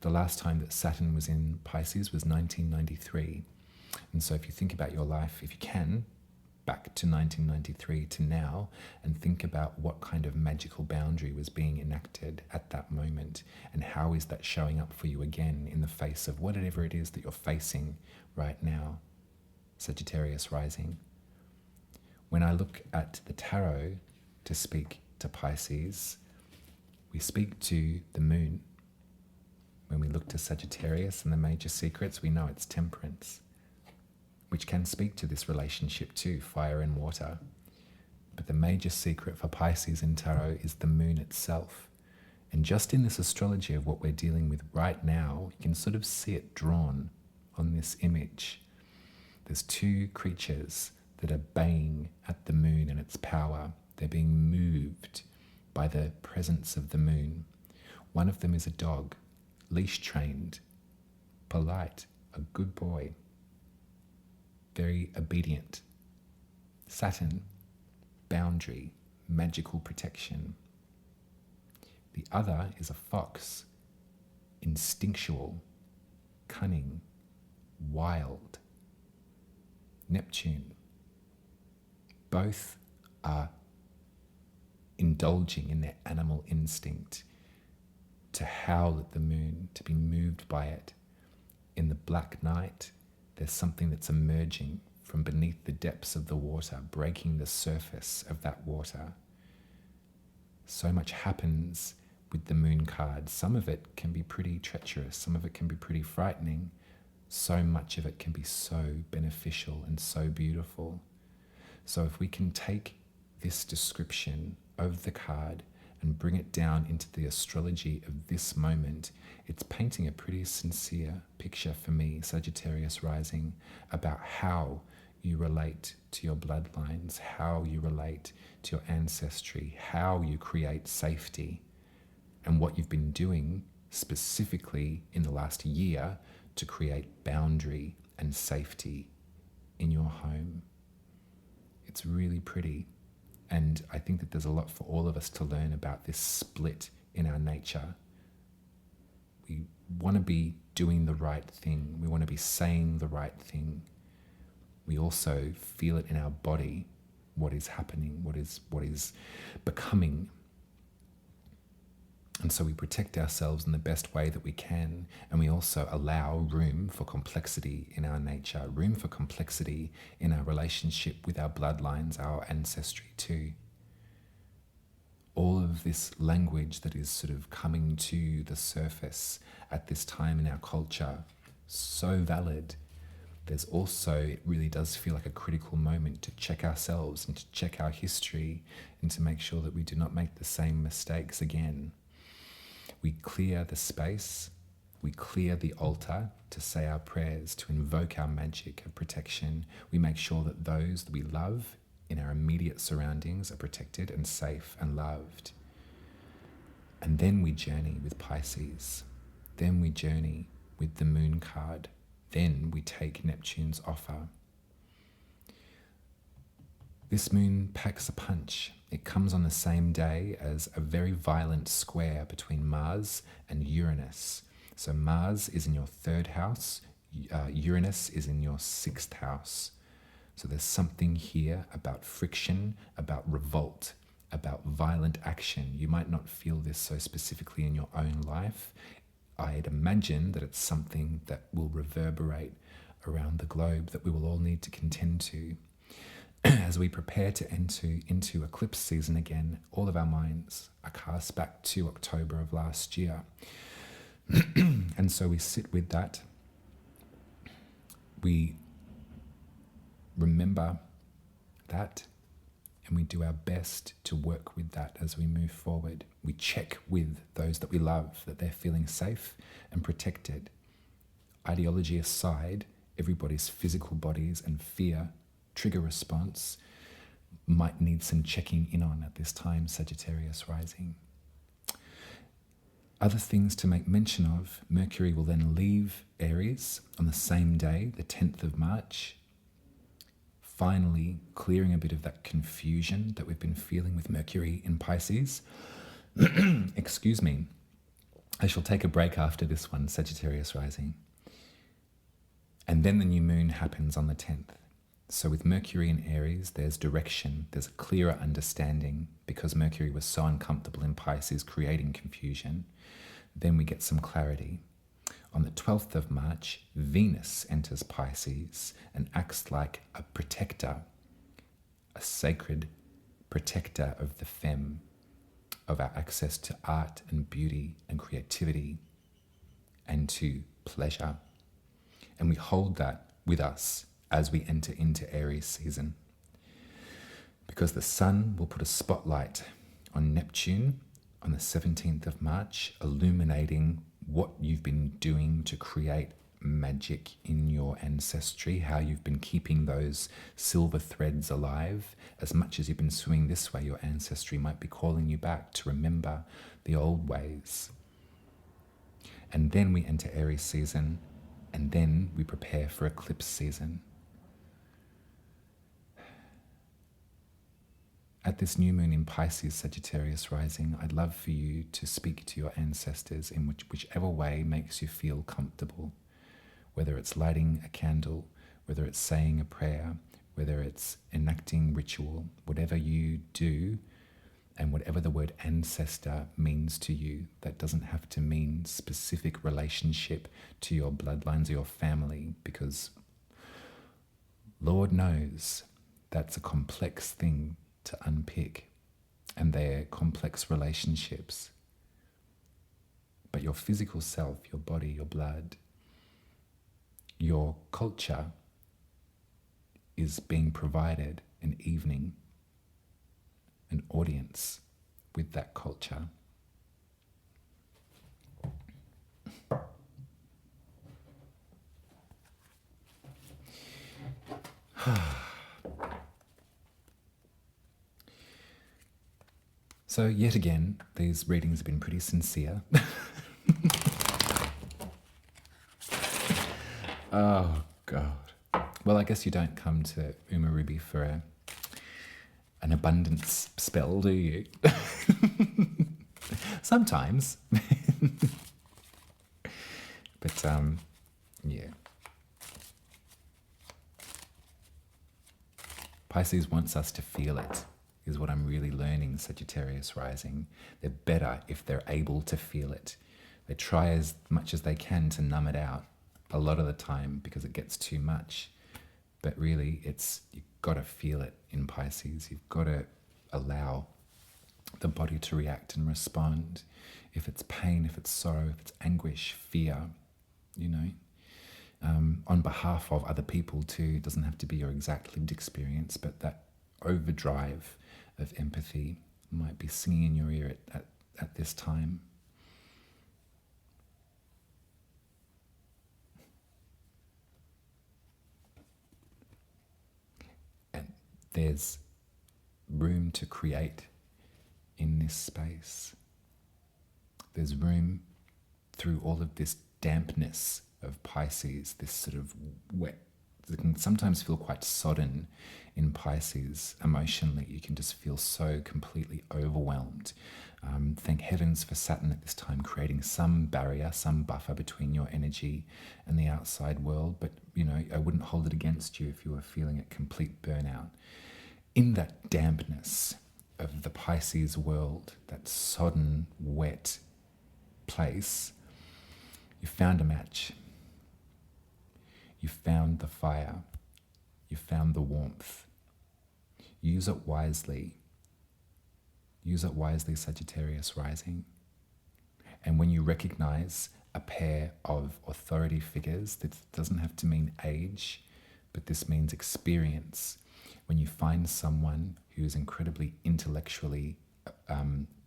The last time that Saturn was in Pisces was 1993. And so if you think about your life, if you can, back to 1993 to now, and think about what kind of magical boundary was being enacted at that moment, and how is that showing up for you again in the face of whatever it is that you're facing right now. Sagittarius Rising. When I look at the tarot to speak to Pisces, we speak to the moon. When we look to Sagittarius and the major secrets, we know it's temperance, which can speak to this relationship too, fire and water. But the major secret for Pisces in tarot is the moon itself. And just in this astrology of what we're dealing with right now, you can sort of see it drawn on this image. There's two creatures that are baying at the moon and its power. They're being moved by the presence of the moon. One of them is a dog, leash trained, polite, a good boy, very obedient. Saturn, boundary, magical protection. The other is a fox, instinctual, cunning, wild. Neptune. Both are indulging in their animal instinct to howl at the moon, to be moved by it. In the black night, there's something that's emerging from beneath the depths of the water, breaking the surface of that water. So much happens with the moon card. Some of it can be pretty treacherous, some of it can be pretty frightening. So much of it can be so beneficial and so beautiful. So if we can take this description of the card and bring it down into the astrology of this moment, it's painting a pretty sincere picture for me, Sagittarius Rising, about how you relate to your bloodlines, how you relate to your ancestry, how you create safety, and what you've been doing specifically in the last year to create boundary and safety in your home. It's really pretty. And I think that there's a lot for all of us to learn about this split in our nature. We want to be doing the right thing. We want to be saying the right thing. We also feel it in our body, what is happening, what is becoming. And so we protect ourselves in the best way that we can, and we also allow room for complexity in our nature, room for complexity in our relationship with our bloodlines, our ancestry too. All of this language that is sort of coming to the surface at this time in our culture, so valid. There's also, it really does feel like a critical moment to check ourselves and to check our history and to make sure that we do not make the same mistakes again. We clear the space, we clear the altar to say our prayers, to invoke our magic of protection. We make sure that those that we love in our immediate surroundings are protected and safe and loved. And then we journey with Pisces. Then we journey with the moon card. Then we take Neptune's offer. This moon packs a punch. It comes on the same day as a very violent square between Mars and Uranus. So Mars is in your third house, Uranus is in your sixth house. So there's something here about friction, about revolt, about violent action. You might not feel this so specifically in your own life. I'd imagine that it's something that will reverberate around the globe that we will all need to contend to. As we prepare to enter into eclipse season again, all of our minds are cast back to October of last year. And so we sit with that. We remember that, and we do our best to work with that as we move forward. We check with those that we love that they're feeling safe and protected. Ideology aside, everybody's physical bodies and fear trigger response might need some checking in on at this time, Sagittarius rising. Other things to make mention of: Mercury will then leave Aries on the same day, the 10th of March, finally clearing a bit of that confusion that we've been feeling with Mercury in Pisces. Excuse me. I shall take a break after this one, Sagittarius rising. And then the new moon happens on the 10th. So with Mercury in Aries, there's direction, there's a clearer understanding, because Mercury was so uncomfortable in Pisces, creating confusion. Then we get some clarity. On the 12th of March, Venus enters Pisces and acts like a protector, a sacred protector of the femme, of our access to art and beauty and creativity and to pleasure. And we hold that with us as we enter into Aries season, because the sun will put a spotlight on Neptune on the 17th of March, illuminating what you've been doing to create magic in your ancestry, how you've been keeping those silver threads alive. As much as you've been swimming this way, your ancestry might be calling you back to remember the old ways. And then we enter Aries season, and then we prepare for eclipse season. At this new moon in Pisces, Sagittarius rising, I'd love for you to speak to your ancestors in whichever way makes you feel comfortable. Whether it's lighting a candle, whether it's saying a prayer, whether it's enacting ritual, whatever you do, and whatever the word ancestor means to you, that doesn't have to mean specific relationship to your bloodlines or your family, because Lord knows that's a complex thing to unpick, and they're complex relationships. But your physical self, your body, your blood, your culture is being provided an evening, an audience with that culture. So yet again, these readings have been pretty sincere. Oh, God. Well, I guess you don't come to Uma Ruby for an abundance spell, do you? Sometimes. But, yeah. Pisces wants us to feel it, is what I'm really learning, Sagittarius rising. They're better if they're able to feel it. They try as much as they can to numb it out a lot of the time because it gets too much. But really, you've got to feel it in Pisces. You've got to allow the body to react and respond. If it's pain, if it's sorrow, if it's anguish, fear, on behalf of other people too. It doesn't have to be your exact lived experience, but that overdrive of empathy might be singing in your ear at this time. And there's room to create in this space. There's room through all of this dampness of Pisces, this sort of wet. It can sometimes feel quite sodden in Pisces emotionally. You can just feel so completely overwhelmed. Thank heavens for Saturn at this time creating some barrier, some buffer between your energy and the outside world. But, I wouldn't hold it against you if you were feeling a complete burnout. In that dampness of the Pisces world, that sodden, wet place, you found a match. You found the fire. You found the warmth. Use it wisely. Use it wisely, Sagittarius rising. And when you recognize a pair of authority figures, that doesn't have to mean age, but this means experience. When you find someone who is incredibly intellectually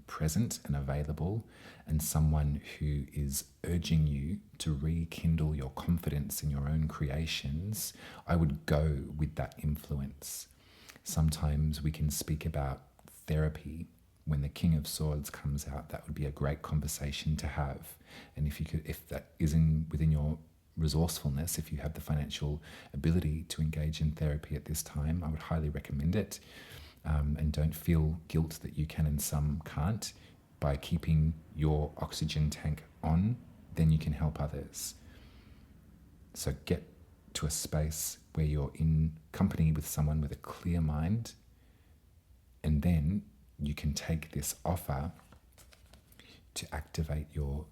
present and available, and someone who is urging you to rekindle your confidence in your own creations, I would go with that influence. Sometimes we can speak about therapy. When the King of Swords comes out, that would be a great conversation to have. And if that is within your resourcefulness, if you have the financial ability to engage in therapy at this time, I would highly recommend it. And don't feel guilt that you can and some can't. By keeping your oxygen tank on, then you can help others. So get to a space where you're in company with someone with a clear mind, and then you can take this offer to activate your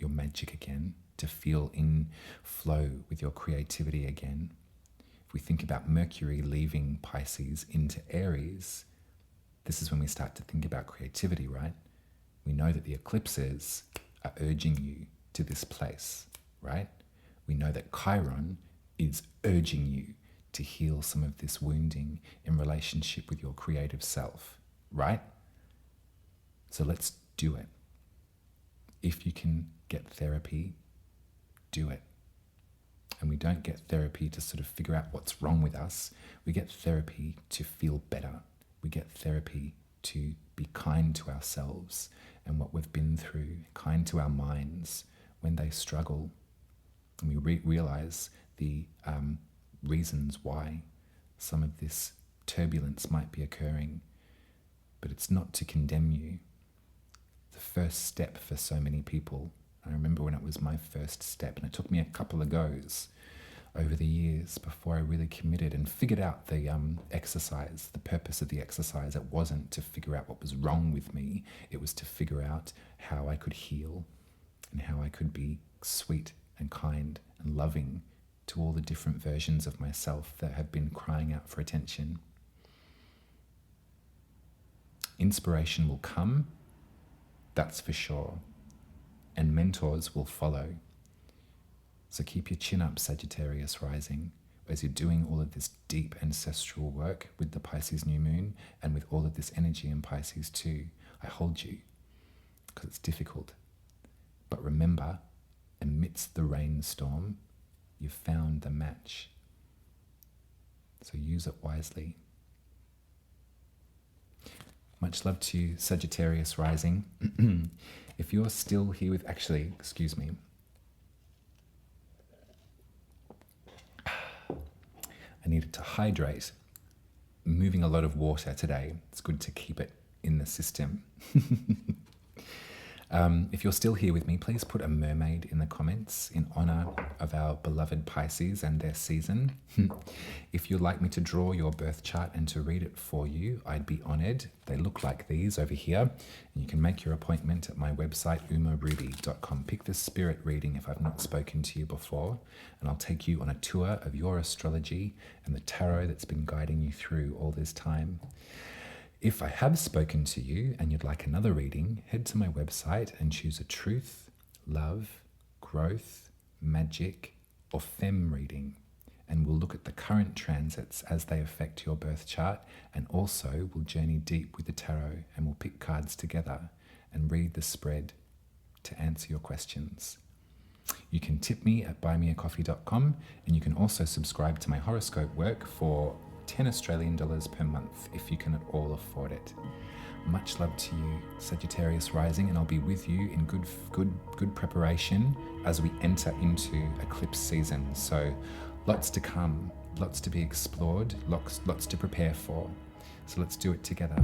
magic again, to feel in flow with your creativity again. If we think about Mercury leaving Pisces into Aries, this is when we start to think about creativity, right? We know that the eclipses are urging you to this place, right? We know that Chiron is urging you to heal some of this wounding in relationship with your creative self, right? So let's do it. If you can get therapy, do it. And we don't get therapy to sort of figure out what's wrong with us. We get therapy to feel better. We get therapy to be kind to ourselves and what we've been through, kind to our minds when they struggle. And we realize the reasons why some of this turbulence might be occurring. But it's not to condemn you. The first step for so many people, I remember when it was my first step, and it took me a couple of goes over the years before I really committed and figured out the exercise, the purpose of the exercise. It wasn't to figure out what was wrong with me. It was to figure out how I could heal and how I could be sweet and kind and loving to all the different versions of myself that have been crying out for attention. Inspiration will come, that's for sure, and mentors will follow. So keep your chin up, Sagittarius Rising, as you're doing all of this deep ancestral work with the Pisces new moon and with all of this energy in Pisces too. I hold you because it's difficult. But remember, amidst the rainstorm, you've found the match. So use it wisely. Much love to you, Sagittarius Rising. If you're still here with, excuse me. I needed to hydrate. Moving a lot of water today. It's good to keep it in the system. If you're still here with me, please put a mermaid in the comments in honor of our beloved Pisces and their season. If you'd like me to draw your birth chart and to read it for you, I'd be honored. They look like these over here. And you can make your appointment at my website, umaruby.com. Pick the spirit reading if I've not spoken to you before, and I'll take you on a tour of your astrology and the tarot that's been guiding you through all this time. If I have spoken to you and you'd like another reading, head to my website and choose a truth, love, growth, magic, or femme reading. And we'll look at the current transits as they affect your birth chart, and also we'll journey deep with the tarot and we'll pick cards together and read the spread to answer your questions. You can tip me at buymeacoffee.com, and you can also subscribe to my horoscope work for $10 Australian per month if you can at all afford it. Much love to you, Sagittarius Rising, and I'll be with you in good preparation as we enter into eclipse season. So lots to come, lots to be explored, lots to prepare for. So let's do it together.